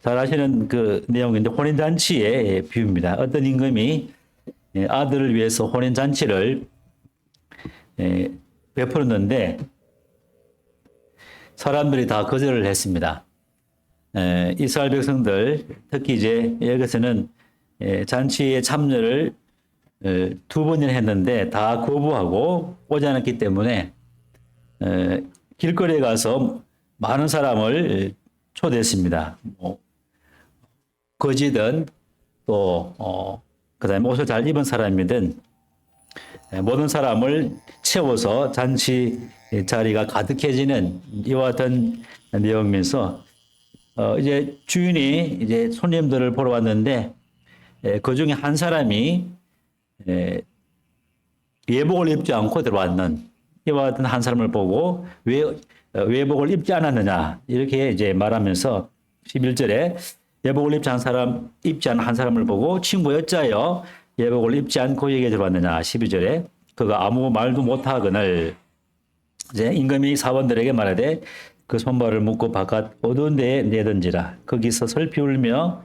잘 아시는 그 내용인데 혼인잔치의 비유입니다. 어떤 임금이 아들을 위해서 혼인잔치를 베풀었는데 사람들이 다 거절을 했습니다. 이스라엘 백성들 특히 이제 여기서는 잔치에 참여를 두 번이나 했는데 다 거부하고 오지 않았기 때문에 길거리에 가서 많은 사람을 초대했습니다. 거지든 또 그다음에 옷을 잘 입은 사람이든 모든 사람을 채워서 잔치 자리가 가득해지는 이와 같은 내용이면서 이제 주인이 이제 손님들을 보러 왔는데 그 중에 한 사람이 예복을 입지 않고 들어왔는 이와 같은 한 사람을 보고 왜 예복을 입지 않았느냐 이렇게 이제 말하면서 11절에 예복을 입지 않은 한 사람을 보고 친구 여자여 예복을 입지 않고 여기에 들어왔느냐 12절에 그가 아무 말도 못하거늘 이제 임금이 사원들에게 말하되 그 손발을 묶고 바깥 어두운 데에 내던지라 거기서 슬피 울며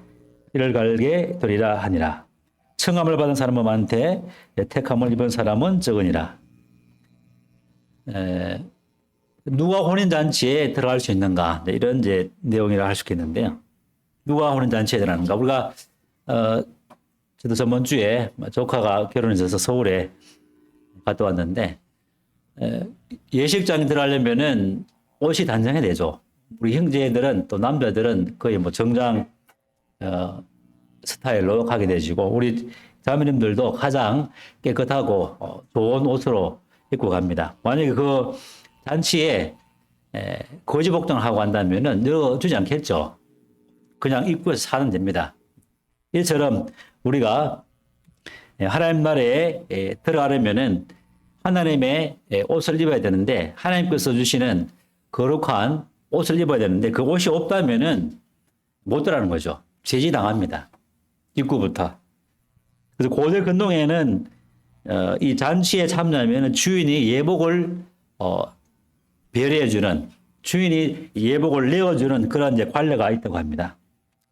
이를 갈게 되리라 하니라. 청함을 받은 사람은 많되 택함을 입은 사람은 적으니라. 누가 혼인잔치에 들어갈 수 있는가 이런 이제 내용이라 할 수 있겠는데요. 누가 혼인잔치에 들어가는가? 우리가 저도 저번 주에 조카가 결혼해서 서울에 갔다 왔는데 예식장에 들어가려면은 옷이 단정해야 되죠. 우리 형제들은 또 남자들은 거의 뭐 정장 스타일로 가게 되시고 우리 자매님들도 가장 깨끗하고 좋은 옷으로 입고 갑니다. 만약에 그 잔치에 거지 복장을 하고 간다면은 넣어주지 않겠죠. 그냥 입구에서 사면 됩니다. 이처럼 우리가 하나님 나라에 들어가려면은 하나님의 옷을 입어야 되는데 하나님께서 주시는 거룩한 옷을 입어야 되는데 그 옷이 없다면은 못 들어가는 거죠. 제지당합니다. 입구부터. 그래서 고대 근동에는 이 잔치에 참여하면 주인이 예복을 배려해주는 주인이 예복을 내어주는 그런 이제 관례가 있다고 합니다.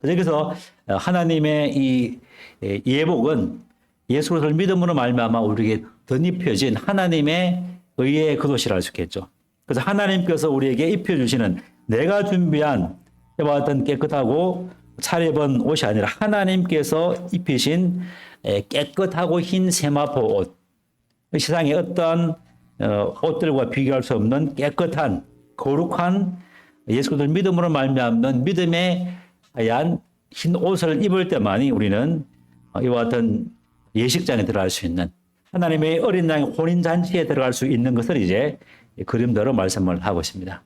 그래서 하나님의 이 예복은 예수 그리스도를 믿음으로 말미암아 우리에게 덧입혀진 하나님의 의의 겉옷이라 할 수 있겠죠. 그래서 하나님께서 우리에게 입혀주시는 내가 준비한 이와 같은 깨끗하고 차려입은 옷이 아니라 하나님께서 입히신 깨끗하고 흰 세마포 옷. 세상에 어떤 옷들과 비교할 수 없는 깨끗한 거룩한 예수 그리스도를 믿음으로 말미암는 믿음의 하얀 흰 옷을 입을 때만이 우리는 이와 같은 예식장에 들어갈 수 있는 하나님의 어린 양의 혼인잔치에 들어갈 수 있는 것을 이제 그림대로 말씀을 하고 있습니다.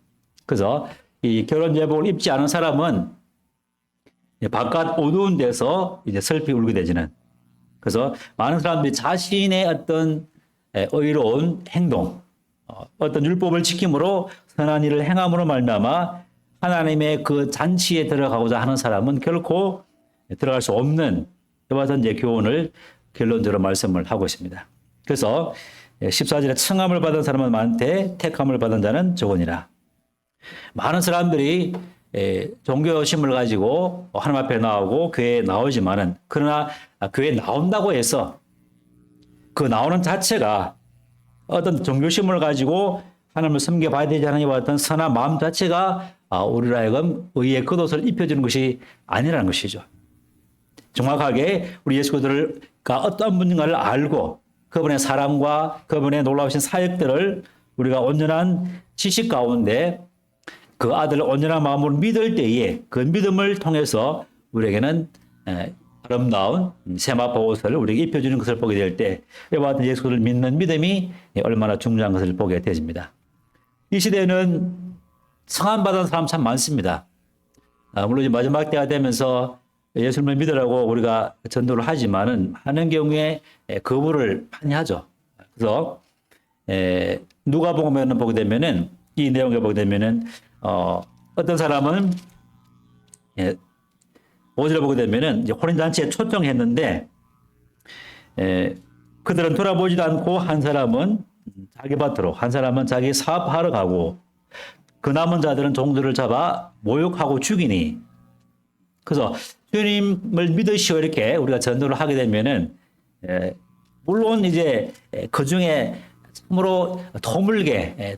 그래서 이 결혼 예복을 입지 않은 사람은 바깥 어두운 데서 이제 슬피 울게 되지는 그래서 많은 사람들이 자신의 어떤 의로운 행동, 어떤 율법을 지킴으로 선한 일을 행함으로 말미암아 하나님의 그 잔치에 들어가고자 하는 사람은 결코 들어갈 수 없는 이와 같은 이제 교훈을 결론적으로 말씀을 하고 있습니다. 그래서 14절에 청함을 받은 사람은 많되 택함을 받은 자는 적으니라. 많은 사람들이 종교심을 가지고 하나님 앞에 나오고 교회에 나오지만은 그러나 교회에 나온다고 해서 그 나오는 자체가 어떤 종교심을 가지고 하나님을 섬겨봐야 되지 않은 이와 같은 선한 마음 자체가 우리로 하여금 의의 겉옷을 입혀주는 것이 아니라는 것이죠. 정확하게 우리 예수 그리스도가 어떤 분인가를 알고 그분의 사랑과 그분의 놀라우신 사역들을 우리가 온전한 지식 가운데 그 아들을 온전한 마음으로 믿을 때에 그 믿음을 통해서 우리에게는 아름다운 세마포 옷을 우리에게 입혀주는 것을 보게 될 때 이와 같은 예수를 믿는 믿음이 얼마나 중요한 것을 보게 되집니다. 이 시대에는 성함받은 사람 참 많습니다. 물론 마지막 때가 되면서 예수님을 믿으라고 우리가 전도를 하지만은 하는 경우에 거부를 많이 하죠. 그래서 누가복음에는 보게 되면은 이 내용을 보게 되면은 어떤 사람은 5절을 보게 되면은 이제 혼인잔치에 초청했는데 그들은 돌아보지도 않고 한 사람은 자기 밭으로 한 사람은 자기 사업하러 가고 그 남은 자들은 종들을 잡아 모욕하고 죽이니 그래서 주님을 믿으시오 이렇게 우리가 전도를 하게 되면은 물론 이제 그 중에 참으로 드물게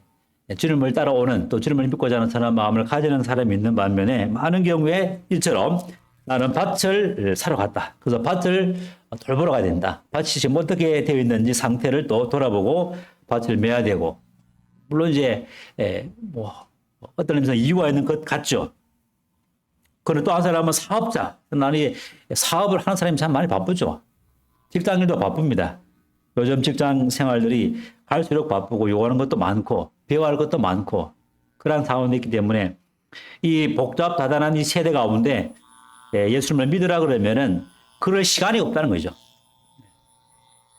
주님을 따라오는 또 주님을 믿고자 하는 선한 마음을 가지는 사람이 있는 반면에 많은 경우에 이처럼 나는 밭을 사러 갔다. 그래서 밭을 돌보러 가야 된다. 밭이 지금 어떻게 되어 있는지 상태를 또 돌아보고 밭을 매야 되고 물론 이제 뭐 어떤 의미에서 이유가 있는 것 같죠. 그리고 또 한 사람은 사업자. 나는 사업을 하는 사람이 참 많이 바쁘죠. 직장인도 바쁩니다. 요즘 직장 생활들이 갈수록 바쁘고 요구하는 것도 많고 배워야 할 것도 많고 그런 상황이 있기 때문에 이 복잡다단한 이 세대 가운데 예수님을 믿으라 그러면은 그럴 시간이 없다는 거죠.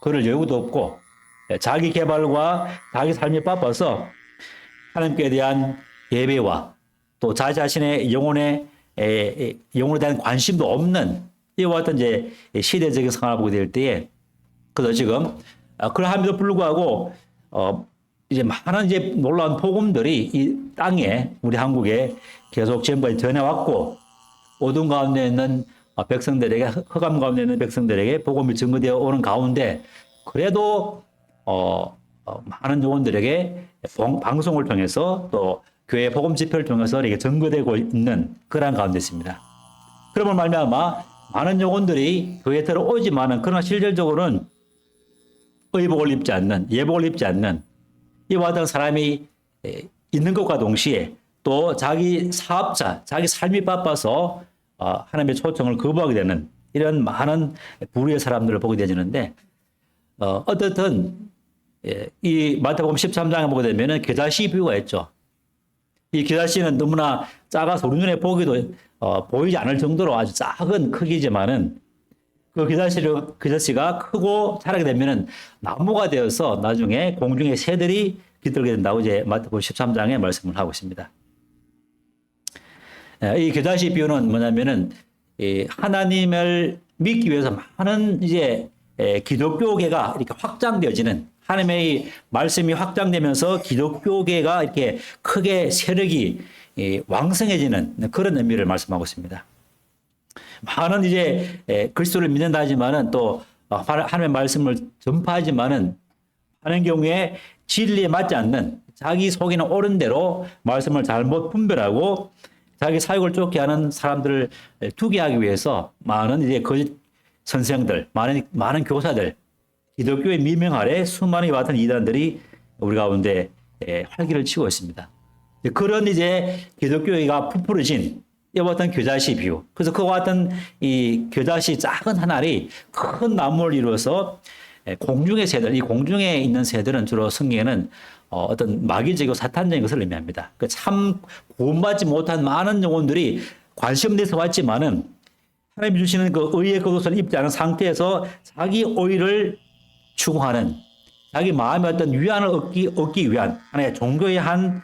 그럴 여유도 없고 자기 개발과 자기 삶이 바빠서 하나님께 대한 예배와 또 자기 자신의 영혼에 대한 관심도 없는 이와 같은 이제 시대적인 상황을 보게 될 때에 그래서 지금 그러함에도 불구하고 이제 많은 이제 놀라운 복음들이 이 땅에 우리 한국에 계속 지금까지 전해왔고 어둠 가운데 있는 백성들에게 흑암 가운데 있는 백성들에게 복음이 증거되어 오는 가운데 그래도 많은 영혼들에게 방송을 통해서 또 교회 복음 집회를 통해서 이렇게 증거되고 있는 그런 가운데 있습니다. 그러면 말미암아 많은 영혼들이 교회에 들어오지만은 그러나 실질적으로는 의복을 입지 않는 예복을 입지 않는 이와 같은 사람이 있는 것과 동시에 또 자기 사업자, 자기 삶이 바빠서 하나님의 초청을 거부하게 되는 이런 많은 부류의 사람들을 보게 되지는데 어떻든 이 마태복음 13장에 보게 되면은 겨자씨 비유가 있죠. 이 겨자씨는 너무나 작아서 우리 눈에 보기도 보이지 않을 정도로 아주 작은 크기지만은 그 겨자씨가 크고 자라게 되면은 나무가 되어서 나중에 공중의 새들이 깃들게 된다고 이제 마태복음 13장에 말씀을 하고 있습니다. 이 겨자씨 비유는 뭐냐면은 하나님을 믿기 위해서 많은 이제 기독교계가 이렇게 확장되어지는 하나님의 말씀이 확장되면서 기독교계가 이렇게 크게 세력이 왕성해지는 그런 의미를 말씀하고 있습니다. 많은 이제 그리스도를 믿는다 하지만은 또 하나님의 말씀을 전파하지만은 하는 경우에 진리에 맞지 않는 자기 속에는 옳은 대로 말씀을 잘못 분별하고 자기 사역을 쫓게 하는 사람들을 두게 하기 위해서 많은 이제 거짓 선생들, 많은 교사들, 기독교의 미명 아래 수많은 이와 같은 이단들이 우리 가운데 활기를 치고 있습니다. 그런 이제 기독교가 부풀어진 이와 같은 겨자씨 비유. 그래서 그와 같은 이 겨자씨 작은 한 알이 큰 나무를 이루어서 공중의 새들, 이 공중에 있는 새들은 주로 성경에는 어떤 마귀적이고 사탄적인 것을 의미합니다. 참 구원받지 못한 많은 영혼들이 관심 내서 왔지만은 하나님이 주시는 그 의의 겉옷을 입지 않은 상태에서 자기 오의를 추구하는 자기 마음의 어떤 위안을 얻기 위한 하나의 종교의 한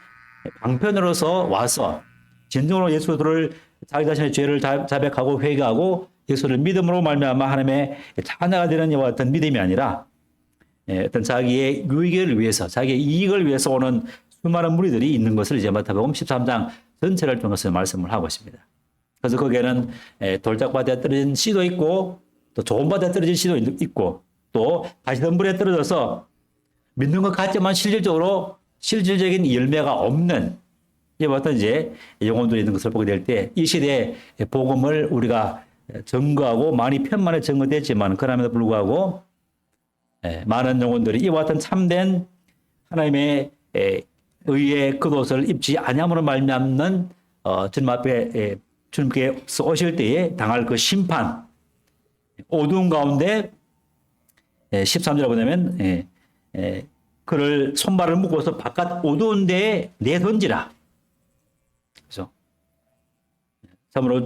방편으로서 와서 진정으로 예수를 자기 자신의 죄를 자백하고 회개하고 예수를 믿음으로 말미암아 하나님의 자녀가 되는 이와 같은 믿음이 아니라 어떤 자기의 유익을 위해서 자기의 이익을 위해서 오는 수많은 무리들이 있는 것을 이제 마태복음 13장 전체를 통해서 말씀을 하고 있습니다. 그래서 거기에는 돌짝밭에 떨어진 씨도 있고 또 좋은 밭에 떨어진 씨도 있고 또 가시덤불에 떨어져서 믿는 것 같지만 실질적인 열매가 없는 이와 같은 이제 영혼들이 있는 것을 보게 될 때 이 시대의 복음을 우리가 증거하고 많이 편만에 증거됐지만 그럼에도 불구하고 많은 영혼들이 이와 같은 참된 하나님의 의의 겉옷을 입지 아니함으로 말미암는 주님 앞에 주님께 오실 때에 당할 그 심판 어두운 가운데 13절에 보면 그를 손발을 묶어서 바깥 어두운 데에 내던지라. 그래서 참으로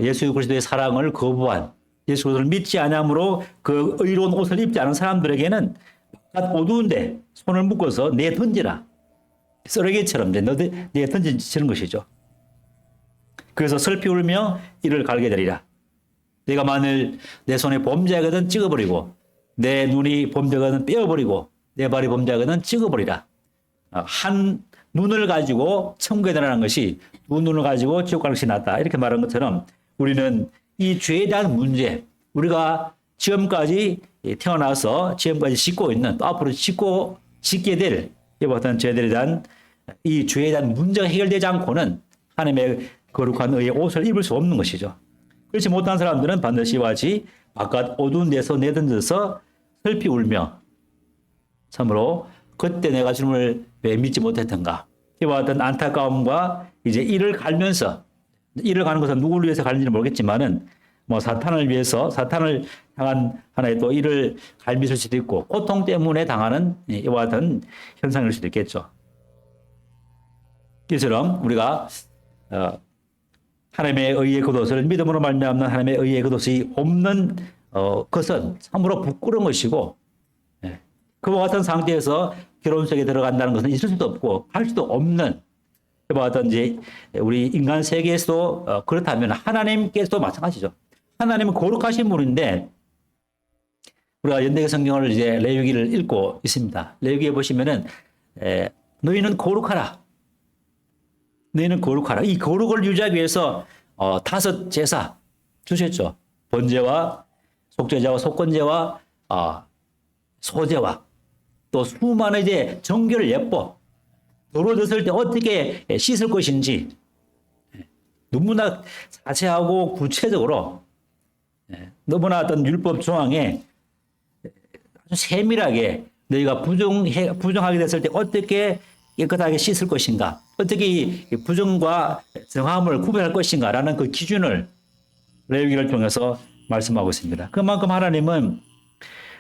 예수 그리스도의 사랑을 거부한 예수 그리스도를 믿지 않으므로 그 의로운 옷을 입지 않은 사람들에게는 바깥 어두운데 손을 묶어서 내던지라. 쓰레기처럼 내던지는 것이죠. 그래서 슬피 울며 이를 갈게 되리라. 내가 만일 내 손에 범죄하거든 찍어버리고 내 눈이 범죄하거든 떼어버리고 내 발이 범죄하거든 찍어버리라. 한 눈을 가지고 천국에 들어가는 것이 두 눈을 가지고 지옥 가는 것이 낫다. 이렇게 말한 것처럼 우리는 이 죄에 대한 문제, 우리가 지금까지 태어나서 지금까지 짓고 있는 또 앞으로 짓게 될 이와 같은 죄들에 대한 이 죄에 대한 문제가 해결되지 않고는 하나님의 거룩한 의의 옷을 입을 수 없는 것이죠. 그렇지 못한 사람들은 반드시 이와 같이 바깥 어두운 데서 내던져서 슬피 울며 참으로 그때 내가 주님을 왜 믿지 못했던가 이와 같은 안타까움과 이제 이를 갈면서 이를 가는 것은 누구를 위해서 가는지는 모르겠지만은 뭐 사탄을 위해서 사탄을 향한 하나의 또 이를 갈미실 수도 있고 고통 때문에 당하는 이와 같은 현상일 수도 있겠죠. 이처럼 우리가 하나님의 의의 겉옷을 믿음으로 말미암는 하나님의 의의 겉옷이 없는 것은 참으로 부끄러운 것이고 그와 같은 상태에서 결혼 속에 들어간다는 것은 있을 수도 없고 할 수도 없는 그와 같은 이제 우리 인간 세계에서도 그렇다면 하나님께서도 마찬가지죠. 하나님은 거룩하신 분인데 우리가 연대기 성경을 이제 레위기를 읽고 있습니다. 레위기에 보시면은 너희는 거룩하라. 너희는 거룩하라. 이 거룩을 유지하기 위해서 5 제사 주셨죠. 번제와 속죄제와 속건제와 소제와 또 수많은 이제 정결 예법 더러워졌을 때 어떻게 씻을 것인지 너무나 자세하고 구체적으로 너무나 어떤 율법 조항에 아주 세밀하게 너희가 부정하게 됐을 때 어떻게 깨끗하게 씻을 것인가, 어떻게 이 부정과 정함을 구별할 것인가라는 그 기준을 레위기를 통해서 말씀하고 있습니다. 그만큼 하나님은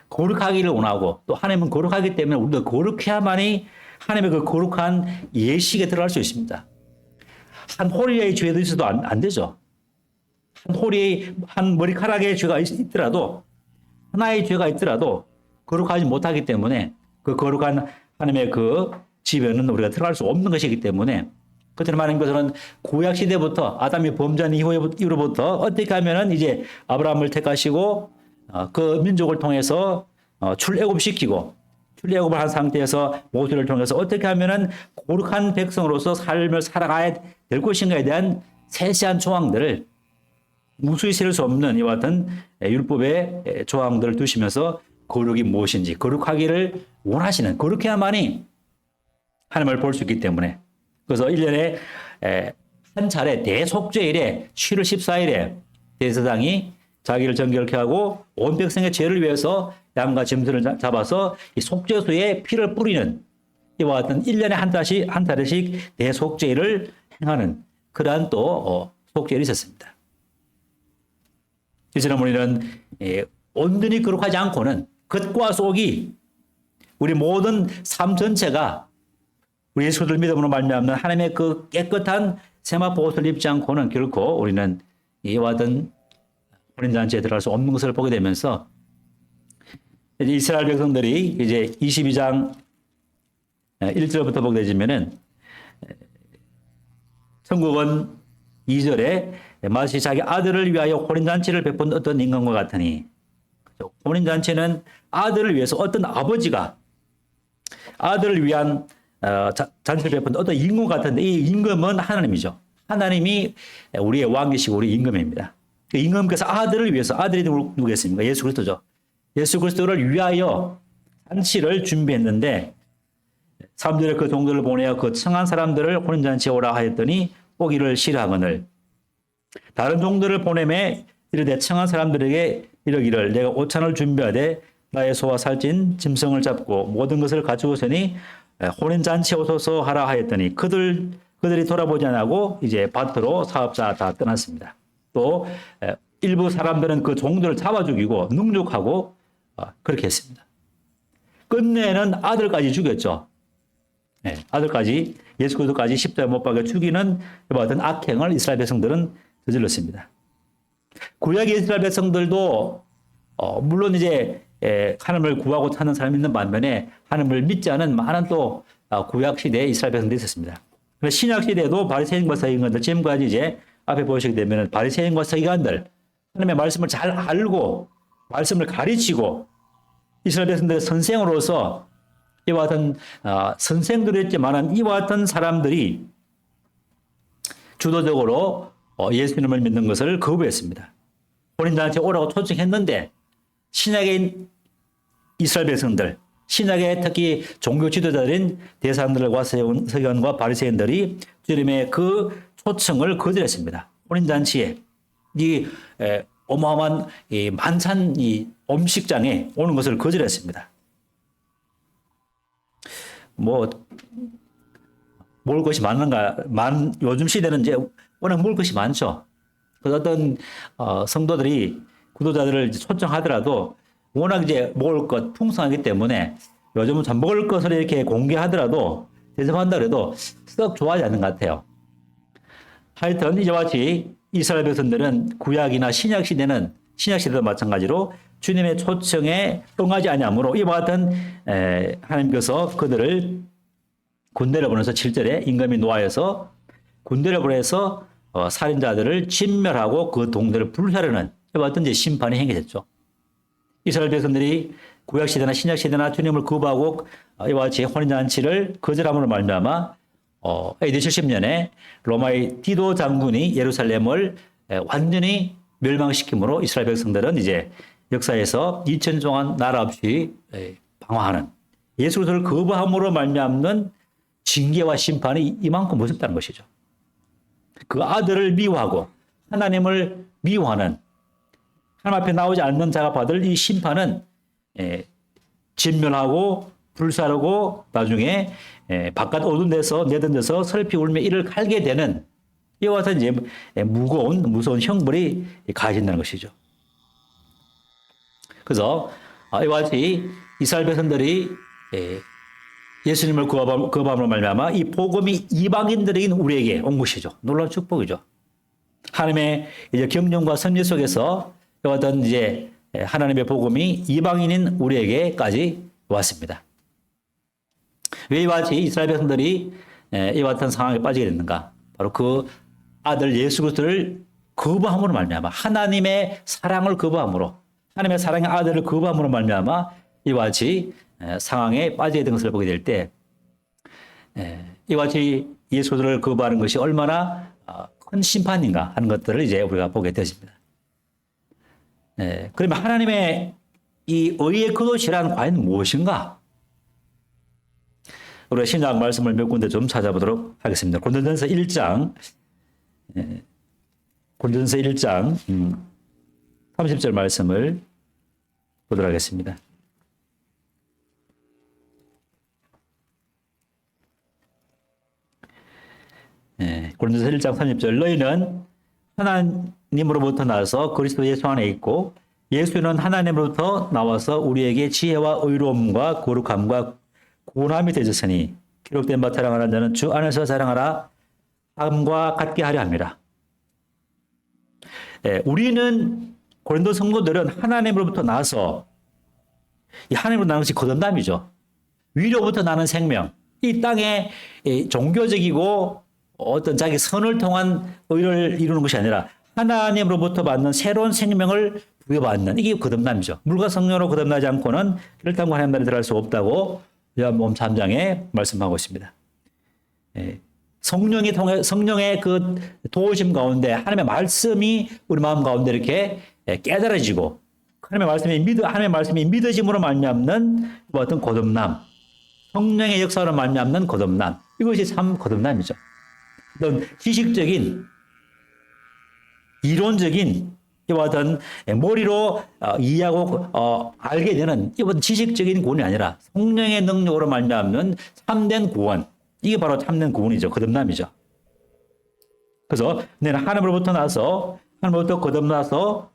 거룩하기를 원하고 또 하나님은 거룩하기 때문에 우리도 거룩해야만이 하나님의 그 거룩한 예식에 들어갈 수 있습니다. 한 호리의 죄도 있어도 안 되죠. 한 머리카락의 죄가 있더라도 하나의 죄가 있더라도 거룩하지 못하기 때문에 그 거룩한 하나님의 그 집에는 우리가 들어갈 수 없는 것이기 때문에 그처럼 하나님께서는 구약 시대부터 아담이 범죄한 이후로부터 어떻게 하면은 이제 아브라함을 택하시고 그 민족을 통해서 출애굽시키고 출애굽을 한 상태에서 모세를 통해서 어떻게 하면은 거룩한 백성으로서 삶을 살아가야 될 것인가에 대한 세세한 조항들을 무수히 셀 수 없는 이와 같은 율법의 조항들을 두시면서 거룩이 무엇인지 거룩하기를 원하시는 거룩해야만이 하나님을 볼 수 있기 때문에 그래서 1년에 한 차례 대속죄일에 7월 14일에 대제사장이 자기를 정결케 하고 온 백성의 죄를 위해서 양과 짐승을 잡아서 이 속죄소에 피를 뿌리는 이와 같은 1년에 한 차례씩 대속죄일을 행하는 그러한 또 속죄일이 있었습니다. 이처럼 우리는 온전히 거룩하지 않고는 겉과 속이 우리 모든 삶 전체가 우리 예수를 믿음으로 말미암는 하나님의 그 깨끗한 세마포 옷을 입지 않고는 결코 우리는 이와 같은 혼인잔치에 들어갈 수 없는 것을 보게 되면서 이스라엘 백성들이 이제 22장 1절부터 보게 되면은 천국은 2절에 마치 자기 아들을 위하여 혼인잔치를 베푼 어떤 인간과 같으니 혼인잔치는 아들을 위해서 어떤 아버지가 아들을 위한 잔치를 베푼 어떤 임금 같은데 이 임금은 하나님이죠. 하나님이 우리의 왕이시고 우리 임금입니다. 그 임금께서 아들을 위해서 아들이 누구겠습니까? 예수 그리스도죠. 예수 그리스도를 위하여 잔치를 준비했는데 3절에 그 종들을 보내어 그 청한 사람들을 혼인잔치에 오라 하였더니 오기를 싫어하거늘 다른 종들을 보내매 이르되 청한 사람들에게 이르기를 내가 오찬을 준비하되 나의 소와 살찐 짐승을 잡고 모든 것을 가지고서니 혼인잔치에 오소서 하라 하였더니 그들이 돌아보지 않고 이제 밭으로 사업자 다 떠났습니다. 또 일부 사람들은 그 종들을 잡아 죽이고 능욕하고 그렇게 했습니다. 끝내는 아들까지 죽였죠. 아들까지 예수 그리스도까지 십자가에 못 박아 죽이는 어떤 악행을 이스라엘 백성들은 저질렀습니다. 구약의 이스라엘 백성들도 물론 이제 하나님을 구하고 찾는 사람이 있는 반면에 하나님을 믿지 않은 많은 또 구약 시대에 이스라엘 백성들이 있었습니다. 신약 시대에도 바리새인과 서기관들 지금까지 이제 앞에 보시게 되면 바리새인과 서기관들 하나님의 말씀을 잘 알고 말씀을 가르치고 이스라엘 백성들의 선생으로서 이와 같은 선생들이 있지만은 이와 같은 사람들이 주도적으로 예수님을 믿는 것을 거부했습니다. 혼인잔치에 오라고 초청했는데 신약의 이스라엘 백성들, 신약의 특히 종교 지도자들인 대사장들과 서기관과 바리새인들이 주님의 그 초청을 거절했습니다. 혼인잔치에 이 어마어마한 이 만찬 이 음식장에 오는 것을 거절했습니다. 뭐 먹을 것이 많은가? 요즘 시대는 이제 워낙 먹을 것이 많죠. 그래서 어떤 성도들이 구도자들을 초청하더라도 워낙 이제 먹을 것 풍성하기 때문에 요즘은 참 먹을 것을 이렇게 공개하더라도 대접한다 그래도 썩 좋아하지 않는 것 같아요. 하여튼 이와 같이 이스라엘 백성들은 구약이나 신약 시대도 마찬가지로 주님의 초청에 응하지 아니하므로 이와 같은 하나님께서 그들을 군대를 보내서 7절에 임금이 노하여서 군대를 보내서 살인자들을 진멸하고 그 동네를 불사르는 이와 같은 이제 심판이 행해졌죠. 이스라엘 백성들이 구약시대나 신약시대나 주님을 거부하고 이와 같이 혼인잔치를 거절함으로 말미암아 AD 70년에 로마의 디도 장군이 예루살렘을 완전히 멸망시킴으로 이스라엘 백성들은 이제 역사에서 2000년 동안 나라 없이 방황하는 예수 그리스도를 거부함으로 말미암는 징계와 심판이 이만큼 무섭다는 것이죠. 그 아들을 미워하고 하나님을 미워하는 하나님 앞에 나오지 않는 자가 받을 이 심판은 진멸하고 불사르고 나중에 바깥 어두운 데서 내던져서 슬피 울며 이를 갈게 되는 이와 같은 이제 무서운 형벌이 가해진다는 것이죠. 그래서 이와 같이 이스라엘 백성들이 예수님을 거부함으로 말미암아 이 복음이 이방인들에게 우리에게 온 것이죠. 놀라운 축복이죠. 하나님의 이제 경륜과 섭리 속에서 이와 같은 이제 하나님의 복음이 이방인인 우리에게까지 왔습니다. 왜 이와 같이 이스라엘 백성들이 이와 같은 상황에 빠지게 됐는가? 바로 그 아들 예수 그리스도를 거부함으로 말미암아 하나님의 사랑을 거부함으로 하나님의 사랑의 아들을 거부함으로 말미암아 이와 같이 상황에 빠지게 된 것을 보게 될 때 이와 같이 예수 그리스도를 거부하는 것이 얼마나 큰 심판인가 하는 것들을 이제 우리가 보게 되십니다. 그러면 하나님의 이 의의 그도시란 과연 무엇인가? 우리가 신약 말씀을 몇 군데 좀 찾아보도록 하겠습니다. 고린도전서 1장 30절 말씀을 보도록 하겠습니다. 고린도전서 1장 30절 너희는 하나님으로부터 나서 그리스도 예수 안에 있고 예수는 하나님으로부터 나와서 우리에게 지혜와 의로움과 거룩함과 구원함이 되셨으니 기록된 바 사랑하는 자는 주 안에서 사랑하라 함과 같게 하려 합니다. 우리는 고린도 성도들은 하나님으로부터 나서 이 하나님으로 나는 것이 거듭남이죠. 위로부터 나는 생명, 이 땅에 종교적이고 어떤 자기 선을 통한 의를 이루는 것이 아니라 하나님으로부터 받는 새로운 생명을 부여받는 이게 거듭남이죠. 물과 성령으로 거듭나지 않고는 혈당과 하나님 나라에 들어갈 수 없다고 요한복음 3장에 말씀하고 있습니다. 성령의 그 도우심 가운데 하나님의 말씀이 우리 마음 가운데 이렇게 깨달아지고 하나님의 말씀이 믿어짐으로 말미암는 어떤 거듭남, 성령의 역사로 말미암는 거듭남, 이것이 참 거듭남이죠. 어떤 지식적인 이론적인 이와 같은 머리로 이해하고 알게 되는 이런 지식적인 구원이 아니라 성령의 능력으로 말미암는 참된 구원, 이게 바로 참된 구원이죠. 거듭남이죠. 그래서 내는 하나님으로부터 나서 하나님으로부터 거듭나서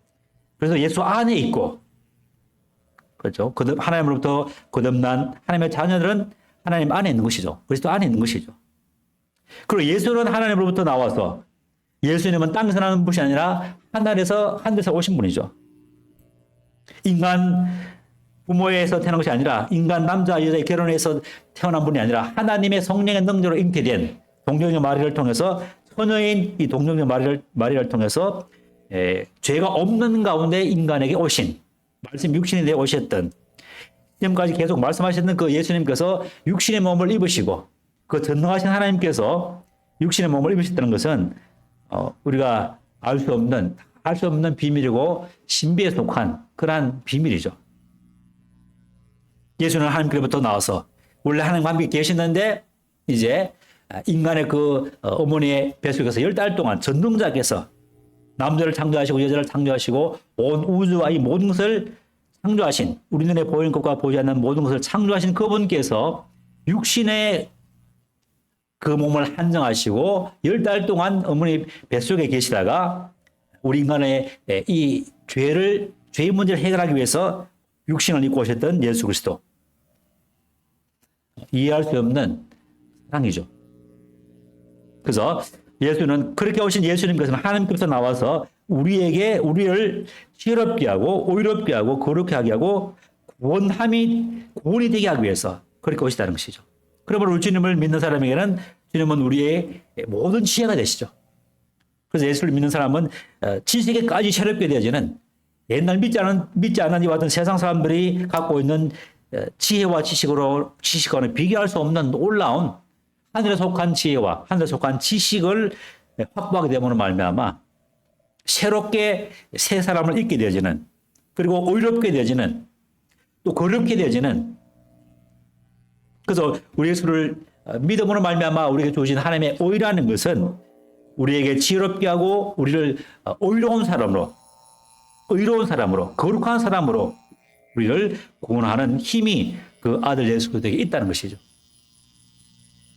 그래서 예수 안에 있고 그렇죠. 하나님으로부터 거듭난 하나님의 자녀들은 하나님 안에 있는 것이죠. 그리스도 안에 있는 것이죠. 그리고 예수는 하나님으로부터 나와서 예수님은 땅에서 나는 분이 아니라 하늘에서 오신 분이죠. 인간 부모에서 태어난 것이 아니라 인간 남자 여자의 결혼해서 태어난 분이 아니라 하나님의 성령의 능력으로 잉태된 동정녀 마리아를 통해서 처녀인 이 동정녀 마리아를 통해서 죄가 없는 가운데 인간에게 오신 말씀 육신이 되어 오셨던 지금까지 계속 말씀하셨던 그 예수님께서 육신의 몸을 입으시고 그 전능하신 하나님께서 육신의 몸을 입으셨다는 것은 우리가 알 수 없는 비밀이고 신비에 속한 그러한 비밀이죠. 예수는 하나님께로부터 나와서 원래 하나님과 함께 계시는데 이제 인간의 그 어머니의 뱃속에서 10달 동안 전능자께서 남자를 창조하시고 여자를 창조하시고 온 우주와 이 모든 것을 창조하신, 우리 눈에 보이는 것과 보이지 않는 모든 것을 창조하신 그분께서 육신의 그 몸을 한정하시고 10달 동안 어머니 뱃속에 계시다가 우리 인간의 이 죄의 문제를 해결하기 위해서 육신을 입고 오셨던 예수 그리스도. 이해할 수 없는 사랑이죠. 그래서 예수는, 그렇게 오신 예수님께서는 하나님께서 나와서 우리를 지혜롭게 하고 오유롭게 하고 거룩하게 하게 하고 구원이 되게 하기 위해서 그렇게 오시다는 것이죠. 그러므로 우리 주님을 믿는 사람에게는 주님은 우리의 모든 지혜가 되시죠. 그래서 예수를 믿는 사람은 지식에까지 새롭게 되어지는, 옛날 믿지 않는 이와 같은 세상 사람들이 갖고 있는 지혜와 지식과는 비교할 수 없는 놀라운 하늘에 속한 지혜와 하늘에 속한 지식을 확보하게 됨으로 말미암아 새롭게 새 사람을 잊게 되어지는, 그리고 오유롭게 되어지는, 또 거룩게 되어지는, 그래서 우리 예수를 믿음으로 말미암아 우리에게 주신 하나님의 오유라는 것은 우리에게 지혜롭게 하고 우리를 의로운 사람으로, 거룩한 사람으로 우리를 구원하는 힘이 그 아들 예수 그리스도에게 있다는 것이죠.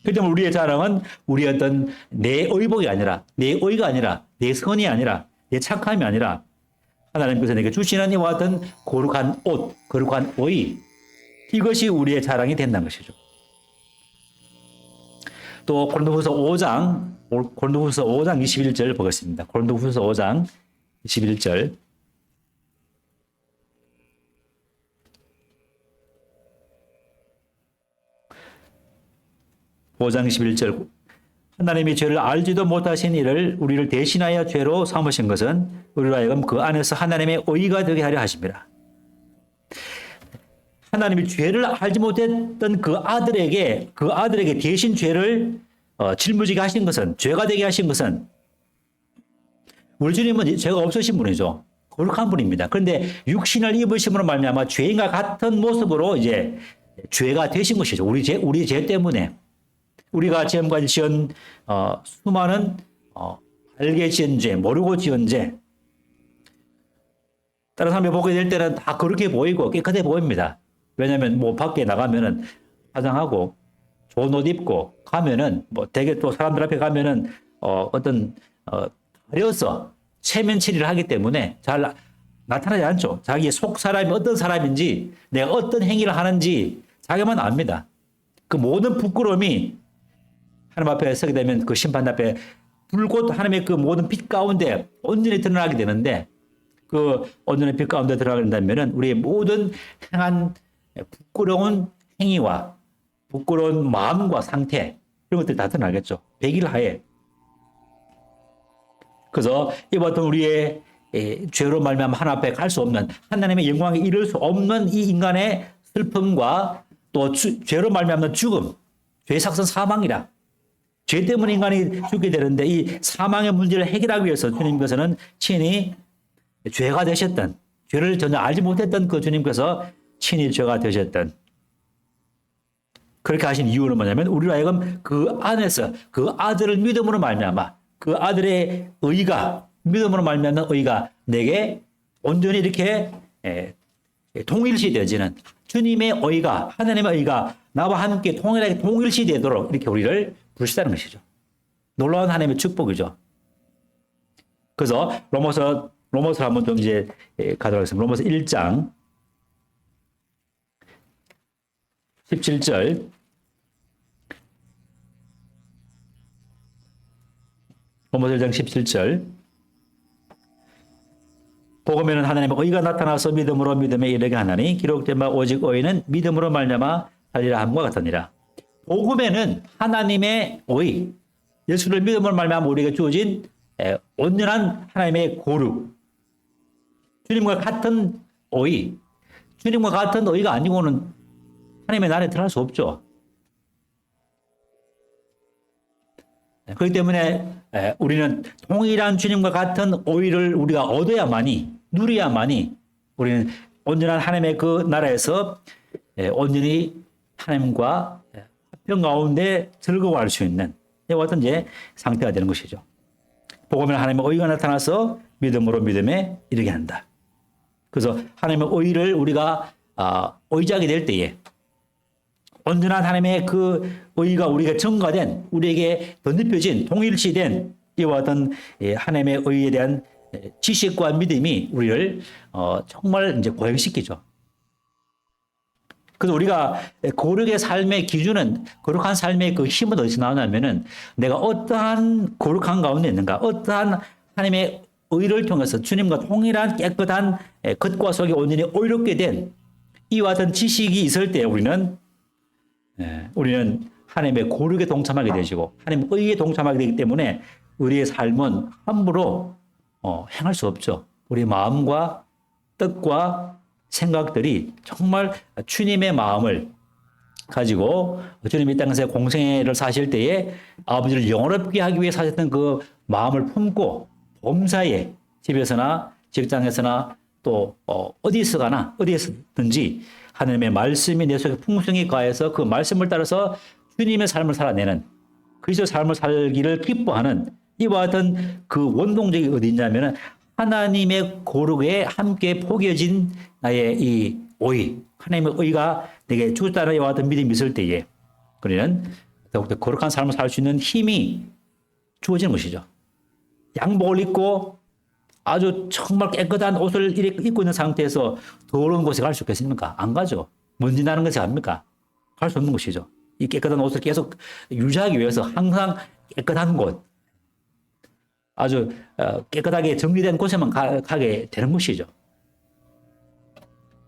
그렇기 때문에 우리의 자랑은 우리의 어떤 내 의복이 아니라, 내 의가 아니라, 내 선이 아니라, 내 착함이 아니라 하나님께서 내게 주시는 이와 같은 거룩한 옷, 거룩한 의, 이것이 우리의 자랑이 된다는 것이죠. 또 고린도후서 5장 21절 보겠습니다. 고린도후서 5장 21절. 하나님이 죄를 알지도 못하신 이를 우리를 대신하여 죄로 삼으신 것은 우리로 하여금 그 안에서 하나님의 의가 되게 하려 하십니다. 하나님이 죄를 알지 못했던 그 아들에게 대신 죄를 짊어지게 하신 것은, 죄가 되게 하신 것은, 우리 주님은 죄가 없으신 분이죠. 거룩한 분입니다. 그런데 육신을 입으심으로 말미암아 죄인과 같은 모습으로 이제 죄가 되신 것이죠. 우리 죄 때문에. 우리가 지금까지 지은 수많은 알게 지은 죄, 모르고 지은 죄, 다른 사람이 보게 될 때는 다 그렇게 보이고 깨끗해 보입니다. 왜냐하면 뭐 밖에 나가면은 화장하고 좋은 옷 입고 가면은 뭐 되게 또 사람들 앞에 가면은 가려서 체면 처리를 하기 때문에 잘 나타나지 않죠. 자기의 속 사람이 어떤 사람인지, 내가 어떤 행위를 하는지 자기만 압니다. 그 모든 부끄러움이 하나님 앞에 서게 되면 그 심판 앞에 불곧 하나님의 그 모든 빛 가운데 온전히 드러나게 되는데, 그 온전한 빛 가운데 들어가게 된다면은 우리의 모든 행한 부끄러운 행위와 부끄러운 마음과 상태, 이런 것들이 다 드러나겠죠. 백일하에. 그래서 이와 같은 우리의 죄로 말미암아 하나님 앞에 갈 수 없는, 하나님의 영광에 이를 수 없는 이 인간의 슬픔과 또 죄로 말미암는 죽음, 죄의 삭선 사망이라. 죄 때문에 인간이 죽게 되는데 이 사망의 문제를 해결하기 위해서 주님께서는 친히 죄가 되셨던, 죄를 전혀 알지 못했던 그 주님께서 친히 죄가 되셨던, 그렇게 하신 이유는 뭐냐면 우리로 하여금 그 안에서 그 아들을 믿음으로 말미암아 그 아들의 의가, 믿음으로 말미암는 의가 내게 온전히 이렇게 통일시 되어지는, 주님의 의가, 하나님의 의가 나와 함께 통일하게 통일시 되도록 이렇게 우리를 부르시다는 것이죠. 놀라운 하나님의 축복이죠. 그래서 로마서 한번 좀 이제 가도록 하겠습니다. 로마서 1장 17절. 로마서 1장 17절. 복음에는 하나님의 의가 나타나서 믿음으로 믿음에 이르게 하나니 기록된 바 오직 의는 믿음으로 말미암아 살리라 함과 같으니라. 복음에는 하나님의 의, 예수를 믿음으로 말미암아 우리에게 주어진 온전한 하나님의 거룩, 주님과 같은 의, 주님과 같은 의가 아니고는 하나님의 나라에 들어갈 수 없죠. 그렇기 때문에 우리는 동일한 주님과 같은 오의를 우리가 얻어야만이, 누려야만이 우리는 온전한 하나님의 그 나라에서 온전히 하나님과 화평 가운데 즐거워할 수 있는 이와 같은 이제 상태가 되는 것이죠. 복음에 하나님의 의가 나타나서 믿음으로 믿음에 이르게 한다. 그래서 하나님의 의를 우리가 의지하게 될 때에 온전한 하나님의 그 의가 우리가 증가된, 우리에게 덧입혀진, 통일시된 이와 같은 하나님의 의에 대한 지식과 믿음이 우리를 정말 이제 고행시키죠. 그래서 우리가 거룩의 삶의 기준은, 거룩한 삶의 그 힘은 어디서 나오냐면은 내가 어떠한 거룩한 가운데 있는가, 어떠한 하나님의 의를 통해서 주님과 통일한 깨끗한 겉과 속이 온전히 의롭게 된 이와 같은 지식이 있을 때 우리는 하나님의 거룩에 동참하게 되시고 하나님의 의에 동참하게 되기 때문에 우리의 삶은 함부로 행할 수 없죠. 우리 마음과 뜻과 생각들이 정말 주님의 마음을 가지고 주님이 땅에서 공생애를 사실 때에 아버지를 영원롭게 하기 위해 사셨던 그 마음을 품고 범사에 집에서나 직장에서나 또 어디서가나 어디에서든지 하나님의 말씀이 내 속에 풍성히 가해서 그 말씀을 따라서 주님의 삶을 살아내는 그리스도 삶을 살기를 기뻐하는 이와 같은 그 원동력이 어디 있냐면은 하나님의 거룩에 함께 포개진 나의 이 오의, 하나님의 의가 내게 주었다는 이와 같은 믿음이 있을 때에 그러면 더욱더 거룩한 삶을 살 수 있는 힘이 주어지는 것이죠. 양복을 입고 아주 정말 깨끗한 옷을 입고 있는 상태에서 더러운 곳에 갈 수 있겠습니까? 안 가죠. 먼지 나는 곳에 갑니까? 갈 수 없는 것이죠. 이 깨끗한 옷을 계속 유지하기 위해서 항상 깨끗한 곳, 아주 깨끗하게 정리된 곳에만 가게 되는 것이죠.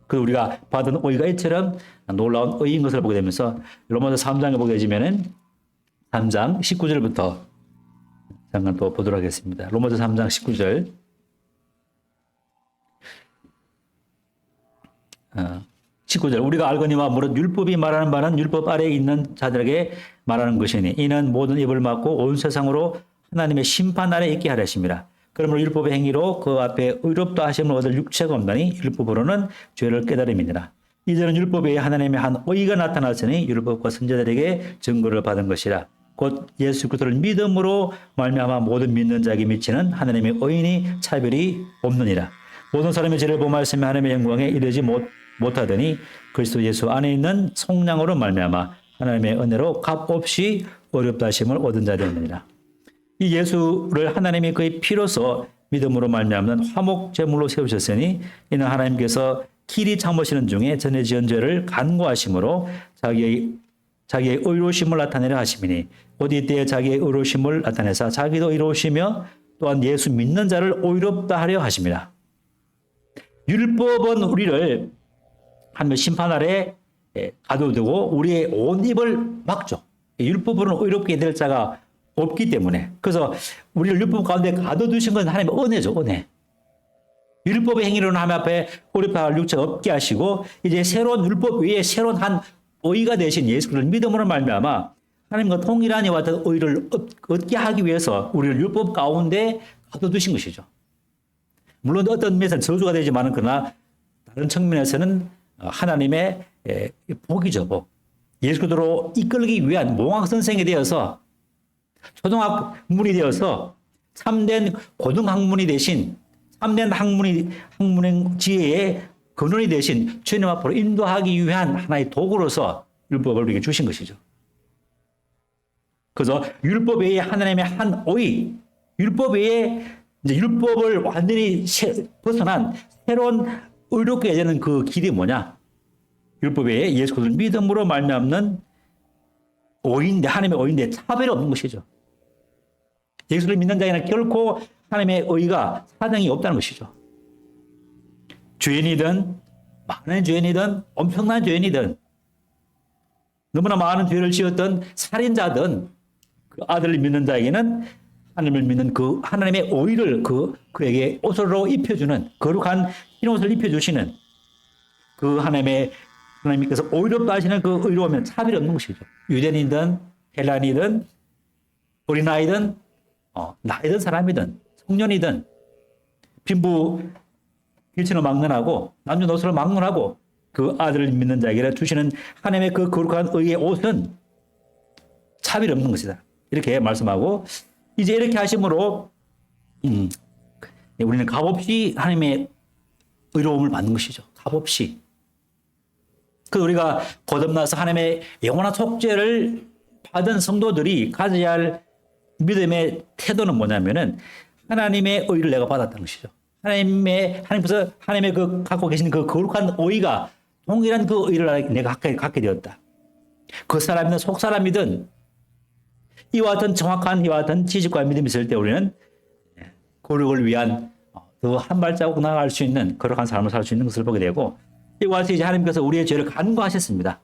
그 우리가 받은 의가 이처럼 놀라운 의인 것을 보게 되면서 로마서 3장에 보게 되면은 3장 19절부터 잠깐 또 보도록 하겠습니다. 로마서 3장 19절. 19절 우리가 알거니와 무릇 율법이 말하는 바는 율법 아래에 있는 자들에게 말하는 것이니 이는 모든 입을 막고 온 세상으로 하나님의 심판 아래에 있게 하려 하심이라. 그러므로 율법의 행위로 그 앞에 의롭다 하심을 얻을 육체가 없나니 율법으로는 죄를 깨달음이니라. 이제는 율법에 하나님의 한 의가 나타났으니 율법과 선지자들에게 증거를 받은 것이라. 곧 예수 그리스도를 믿음으로 말미암아 모든 믿는 자에게 미치는 하나님의 의인이 차별이 없느니라. 모든 사람의 죄를 범하였으며 하나님의 영광에 이르지 못하더니 그리스도 예수 안에 있는 속량으로 말미암아 하나님의 은혜로 값없이 어렵다 하심을 얻은 자 되느니라. 이 예수를 하나님이 그의 피로서 믿음으로 말미암는 화목 제물로 세우셨으니 이는 하나님께서 길이 참으시는 중에 전에 지은 죄를 간구하심으로 자기의 의로우심을 나타내려 하심이니 곧 이때에 자기의 의로우심을 나타내사 자기도 의로우시며 또한 예수 믿는 자를 의롭다 하려 하심이라. 율법은 우리를 하나님의 심판 아래 가둬두고 우리의 온 입을 막죠. 율법으로는 의롭게 될 자가 없기 때문에. 그래서 우리를 율법 가운데 가둬두신 건 하나님의 은혜죠. 은혜. 율법의 행위로는 하나님 앞에 의롭다 할 육체가 없게 하시고 이제 새로운 율법 외에 새로운 한 의가 되신 예수 그리스도를 믿음으로 말미암아 하나님과 통일한 이와 같은 의를 얻게 하기 위해서 우리를 율법 가운데 가둬두신 것이죠. 물론 어떤 면에서는 저주가 되지만은 그러나 다른 측면에서는 하나님의 복이죠. 복. 예수 그리스도로 이끌기 위한 몽학 선생이 되어서 초등학문이 되어서 참된 고등학문이 되신 참된 학문의 지혜의 근원이 되신 주님 앞으로 인도하기 위한 하나의 도구로서 율법을 우리에게 주신 것이죠. 그래서 율법 외에 하나님의 한 오의, 율법 외에 이제 율법을 완전히 벗어난 새로운 의롭게 되는 그 길이 뭐냐? 율법 외에 예수 그리스도를 믿음으로 말미암는 오인데 하나님의 오인데 차별이 없는 것이죠. 예수를 믿는 자에는 결코 하나님의 의가 사정이 없다는 것이죠. 죄인이든 많은 죄인이든 엄청난 죄인이든 너무나 많은 죄를 지었던 살인자든 그 아들을 믿는 자에게는 하나님을 믿는 그 하나님의 의를 그에게 옷으로 입혀주는 거룩한 흰 옷을 입혀주시는 그 하나님께서 의롭다 하시는 그 의로우면 차별이 없는 것이죠. 유대인이든 헬라인이든 어린아이든 나이 든 사람이든 청년이든 빈부 길치는 막론하고 남녀노소를 막론하고 그 아들을 믿는 자에게 주시는 하나님의 그 거룩한 의의 옷은 차별이 없는 것이다. 이렇게 말씀하고 이제 이렇게 하심으로 우리는 값없이 하나님의 의로움을 받는 것이죠. 값없이. 그 우리가 거듭나서 하나님의 영원한 속죄를 받은 성도들이 가져야 할 믿음의 태도는 뭐냐면은 하나님의 의를 내가 받았다는 것이죠. 하나님께서 하나님의 그 갖고 계신 그 거룩한 의가 동일한 그 의를 내가 갖게 되었다. 그 사람이든 속 사람이든 이와 같은 정확한 이와 같은 지식과 믿음이 있을 때 우리는 거룩을 위한 더 한 발자국 나아갈 수 있는 거룩한 삶을 살 수 있는 것을 보게 되고 이와 같이 이제 하나님께서 우리의 죄를 간구하셨습니다.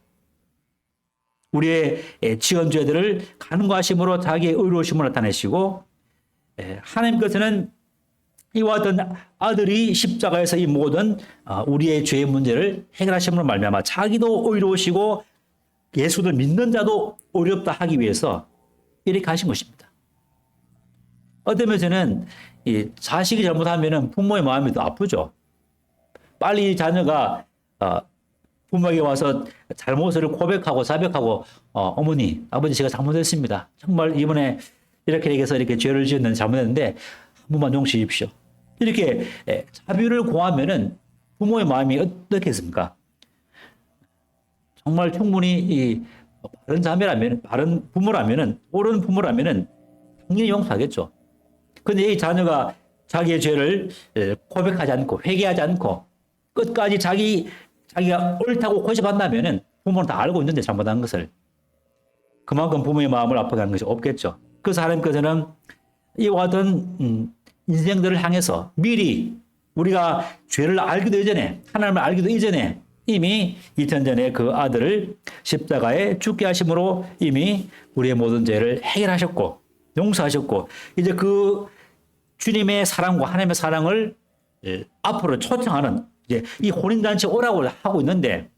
우리의 지은 죄들을 간구하심으로 자기의 의로우심을 나타내시고 하나님께서는 이와 같은 아들이 십자가에서 이 모든 우리의 죄의 문제를 해결하심으로 말미암아 자기도 의로우시고 예수를 믿는 자도 의롭다 하기 위해서 이렇게 하신 것입니다. 어떤 면에서는 이 자식이 잘못하면 부모의 마음이 더 아프죠. 빨리 자녀가 부모에게 와서 잘못을 고백하고 자백하고 어머니, 아버지 제가 잘못했습니다. 정말 이번에 이렇게 해서 이렇게 죄를 지었는데 잘못했는데 한 번만 용서해 주십시오. 이렇게 자비를 구하면은 부모의 마음이 어떻겠습니까? 정말 충분히 이 바른 자매라면, 바른 부모라면은, 옳은 부모라면은 당연히 용서하겠죠. 근데 이 자녀가 자기의 죄를 고백하지 않고 회개하지 않고 끝까지 자기가 옳다고 고집한다면은 부모는 다 알고 있는데 잘못한 것을 그만큼 부모의 마음을 아프게 하는 것이 없겠죠. 그래서 하나님께서는 이와 같은 인생들을 향해서 미리 우리가 죄를 알기도 이전에 하나님을 알기도 이전에 이미 2000년 전에 그 아들을 십자가에 죽게 하심으로 이미 우리의 모든 죄를 해결하셨고 용서하셨고 이제 그 주님의 사랑과 하나님의 사랑을 앞으로 초청하는 이제 이 혼인잔치 오라고 하고 있는데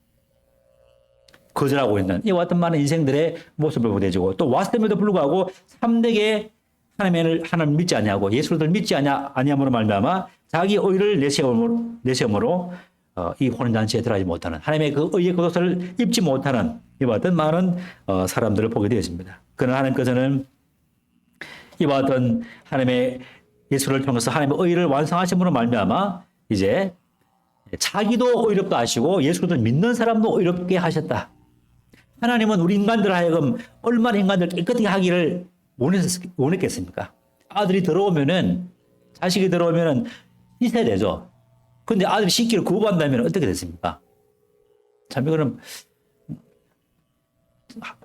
거절하고 있는 이와 같은 많은 인생들의 모습을 보여주고 또 왔음에도 불구하고 참되게 하나님을 믿지 아니하고 예수를 믿지 아니함으로 말미암아 자기 의를 내세움으로 이 혼인잔치에 들어가지 못하는 하나님의 그 의의 겉옷을 입지 못하는 이와 같은 많은 사람들을 보게 되었습니다. 그러나 하나님께서는 이와 같은 하나님의 예수를 통해서 하나님의 의를 완성하심으로 말미암아 이제 자기도 의롭다 하시고 예수를 믿는 사람도 의롭게 하셨다. 하나님은 우리 인간들 하여금 얼마나 인간들 깨끗하게 하기를 원했겠습니까? 아들이 들어오면은 자식이 들어오면은 씻어야 되죠. 근데 아들이 씻기를 거부한다면 어떻게 됐습니까? 참 이거는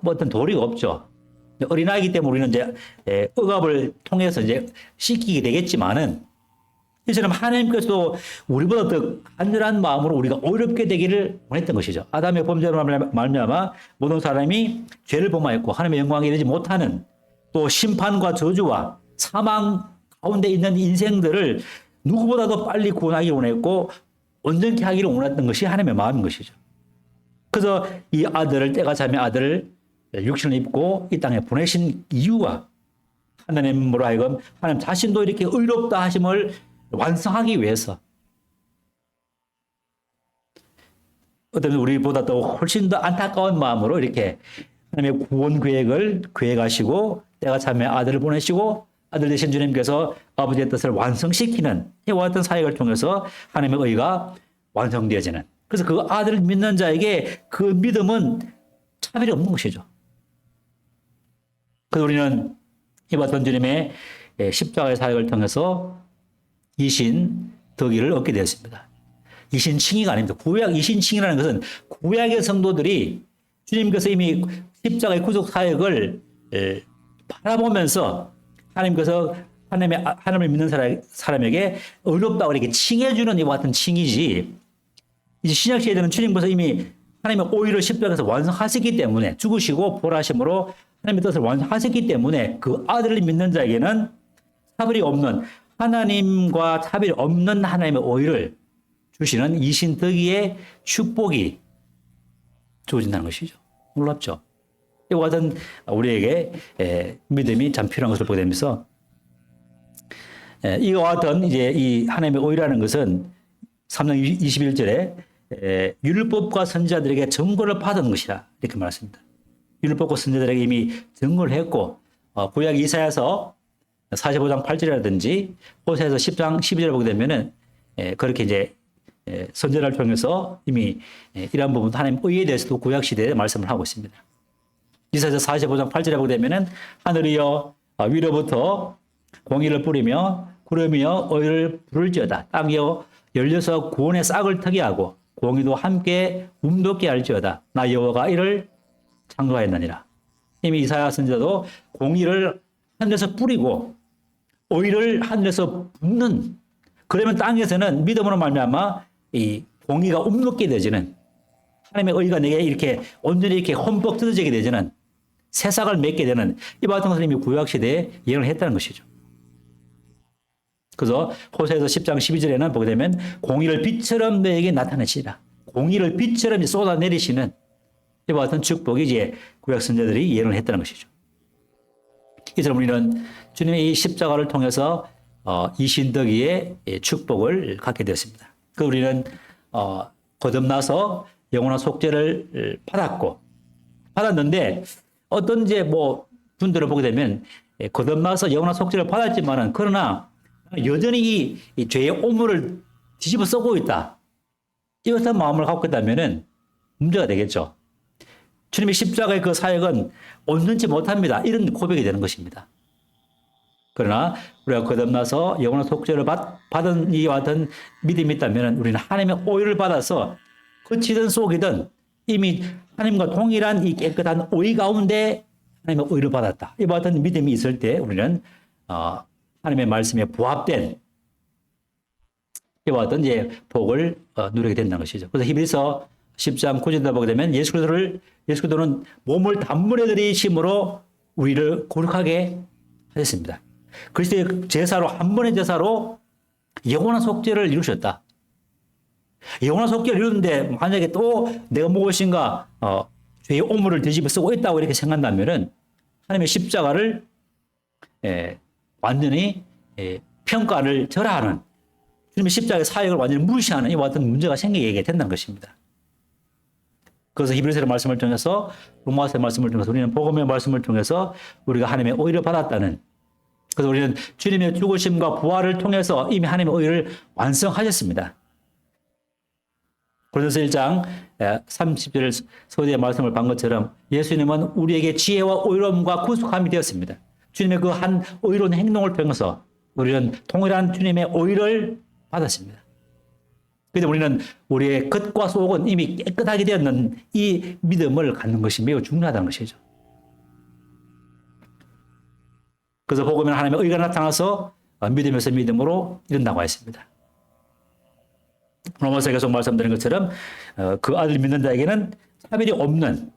뭐 어떤 도리가 없죠. 어린아이기 때문에 우리는 이제 억압을 통해서 이제 씻기게 되겠지만은 이처럼 하나님께서도 우리보다 더 간절한 마음으로 우리가 어렵게 되기를 원했던 것이죠. 아담의 범죄로 말미암아 모든 사람이 죄를 범하였고 하나님의 영광에 이르지 못하는 또 심판과 저주와 사망 가운데 있는 인생들을 누구보다도 빨리 구원하기를 원했고 온전케 하기를 원했던 것이 하나님의 마음인 것이죠. 그래서 이 아들을 때가 차면 아들을 육신을 입고 이 땅에 보내신 이유가 하나님으로 하여금 하나님 자신도 이렇게 의롭다 하심을 완성하기 위해서 어쩌면 우리보다 더 훨씬 더 안타까운 마음으로 이렇게 하나님의 구원 계획을 계획하시고 때가 차면 아들을 보내시고 아들 되신 주님께서 아버지의 뜻을 완성시키는 이와 같은 사역을 통해서 하나님의 의가 완성되어지는 그래서 그 아들을 믿는 자에게 그 믿음은 차별이 없는 것이죠. 그래서 우리는 이와 같은 주님의 십자가의 사역을 통해서 이신 덕의를 얻게 되었습니다. 이신 칭의가 아닙니다. 구약 이신 칭의라는 것은 구약의 성도들이 주님께서 이미 십자가의 구속 사역을 바라보면서 하나님께서 하나님을 믿는 사람에게 의롭다고 이렇게 칭해주는 이와 같은 칭이지 이제 신약 시대에는 주님께서 이미 하나님의 오히려 십자가에서 완성하셨기 때문에 죽으시고 부활하심으로 하나님의 뜻을 완성하셨기 때문에 그 아들을 믿는 자에게는 차별이 없는 하나님과 차별이 없는 하나님의 오히를 주시는 이신덕의의 축복이 주어진다는 것이죠. 놀랍죠? 이와 같은 우리에게 믿음이 참 필요한 것을 보게 되면서 이와 같은 이제 이 하나님의 오해라는 것은 3장 21절에 율법과 선지자들에게 증거를 받은 것이라 이렇게 말했습니다. 율법과 선지자들에게 이미 증거를 했고 구약 이사야서 45장 8절이라든지 호세아서 10장 12절을 보게 되면은 그렇게 이제 선지자를 통해서 이미 이러한 부분 하나님 의에 대해서도 구약 시대에 말씀을 하고 있습니다. 이사야서 45장 8절에 보게 되면은 하늘이여 위로부터 공의를 뿌리며 구름이여 의를 부를지어다. 땅이여 열려서 구원의 싹을 트게 하고 공의도 함께 움돋게 할지어다. 나 여호와가 이를 창조하였느니라. 이미 이사야 선지자도 공의를 하늘에서 뿌리고 의를 하늘에서 붓는, 그러면 땅에서는 믿음으로 말미암아 이 공의가 움돋게 되지는, 하나님의 의가 내게 이렇게 온전히 이렇게 흠뻑 뜯어지게 되지는, 새싹을 맺게 되는 이와 같은 것을 이미 구약 시대에 예언을 했다는 것이죠. 그래서 호세아서 10장 12절에는 보게 되면 공의를 빛처럼 너에게 나타내시라. 공의를 빛처럼 쏟아내리시는 이와 같은 축복이 이제 구약 선지자들이 예언을 했다는 것이죠. 이처럼 우리는 주님의 이 십자가를 통해서 이 신덕이의 축복을 갖게 되었습니다. 그 우리는 거듭나서 영원한 속죄를 받았는데 어떤 이제 뭐 분들을 보게 되면 거듭나서 영원한 속죄를 받았지만은 그러나 여전히 이 죄의 오물을 뒤집어 쓰고 있다. 이것한 마음을 갖고 있다면은 문제가 되겠죠. 주님의 십자가의 그 사역은 온전치 못합니다. 이런 고백이 되는 것입니다. 그러나 우리가 거듭나서 영원한 속죄를 받은 이와 같은 믿음이 있다면 우리는 하나님의 오유를 받아서 그치든 속이든 이미 하나님과 동일한 이 깨끗한 오유 가운데 하나님의 오유를 받았다. 이와 같은 믿음이 있을 때 우리는 하나님의 말씀에 부합된 이와 같은 이제 복을 누리게 된다는 것이죠. 그래서 히브리서 10장 9절에 보게 되면 예수 그리스도는 몸을 단번에 들이심으로 우리를 거룩하게 하셨습니다. 그리스도의 제사로, 한 번의 제사로 영원한 속죄를 이루셨다. 영원한 속죄를 이루는데 만약에 또 내가 무엇인가 죄의 오물을 뒤집어 쓰고 있다고 이렇게 생각한다면은 하나님의 십자가를 완전히 평가를 절하하는, 주님의 십자가의 사역을 완전히 무시하는 이와 같은 문제가 생기게 된다는 것입니다. 그래서 히브리서의 말씀을 통해서, 로마서의 말씀을 통해서, 우리는 복음의 말씀을 통해서 우리가 하나님의 오유를 받았다는, 그래서 우리는 주님의 죽으심과 부활을 통해서 이미 하나님의 오유를 완성하셨습니다. 고린도서 1장 30절 서두에 말씀을 본 것처럼 예수님은 우리에게 지혜와 의로움과 구속함이 되었습니다. 주님의 그 한 의로운 행동을 통해서 우리는 동일한 주님의 오유를 받았습니다. 그런데 우리는 우리의 겉과 속은 이미 깨끗하게 되었는 이 믿음을 갖는 것이 매우 중요하다는 것이죠. 그래서 복음에는 하나님의 의가 나타나서 믿음에서 믿음으로 이른다고 했습니다. 로마서에 계속 말씀드린 것처럼 그 아들 믿는 자에게는 차별이 없는,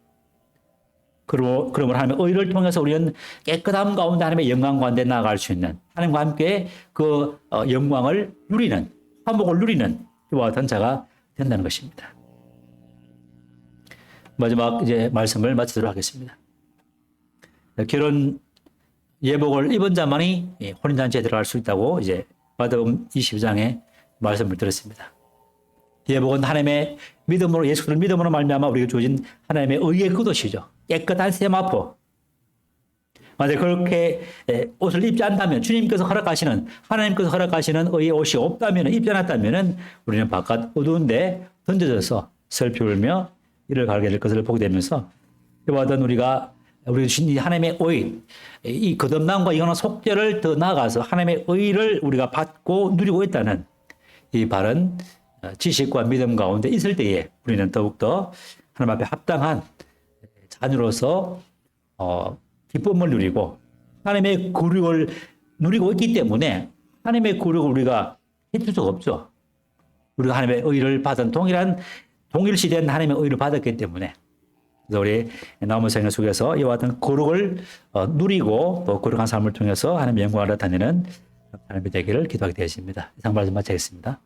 그러므로 하나님의 의를 통해서 우리는 깨끗함 가운데 하나님의 영광 가운데 나아갈 수 있는, 하나님과 함께 그 영광을 누리는, 화목을 누리는 이와 같은 자가 된다는 것입니다. 마지막 이제 말씀을 마치도록 하겠습니다. 결혼 예복을 입은 자만이 혼인잔치에 들어갈 수 있다고 이제 마태복음 22장에 말씀을 드렸습니다. 예복은 하나님의 믿음으로, 예수 그리스도를 믿음으로 말미암아 우리에게 주어진 하나님의 의의 그옷이죠. 깨끗한 세마포. 만약 그렇게 옷을 입지 않다면, 주님께서 허락하시는, 하나님께서 허락하시는 의의 옷이 없다면, 입지 않았다면 우리는 바깥 어두운데 던져져서 슬피 울며 이를 갈게 될 것을 보게 되면서 이와 같은 우리가 주신 하나님의 의, 이 거듭남과 이거는 속죄를 더 나아가서 하나님의 의를 우리가 받고 누리고 있다는 이 바른 지식과 믿음 가운데 있을 때에 우리는 더욱더 하나님 앞에 합당한 자녀로서 기쁨을 누리고 하나님의 거룩을 누리고 있기 때문에 하나님의 거룩을 우리가 해줄 수가 없죠. 우리가 하나님의 의를 받은 동일시된 하나님의 의를 받았기 때문에, 그래서 우리 남은 생애 속에서 이와 같은 거룩을 누리고 또 거룩한 삶을 통해서 하나님의 영광을 나타내는 하나님의 되기를 기도하게 되었습니다. 이상 말씀 마치겠습니다.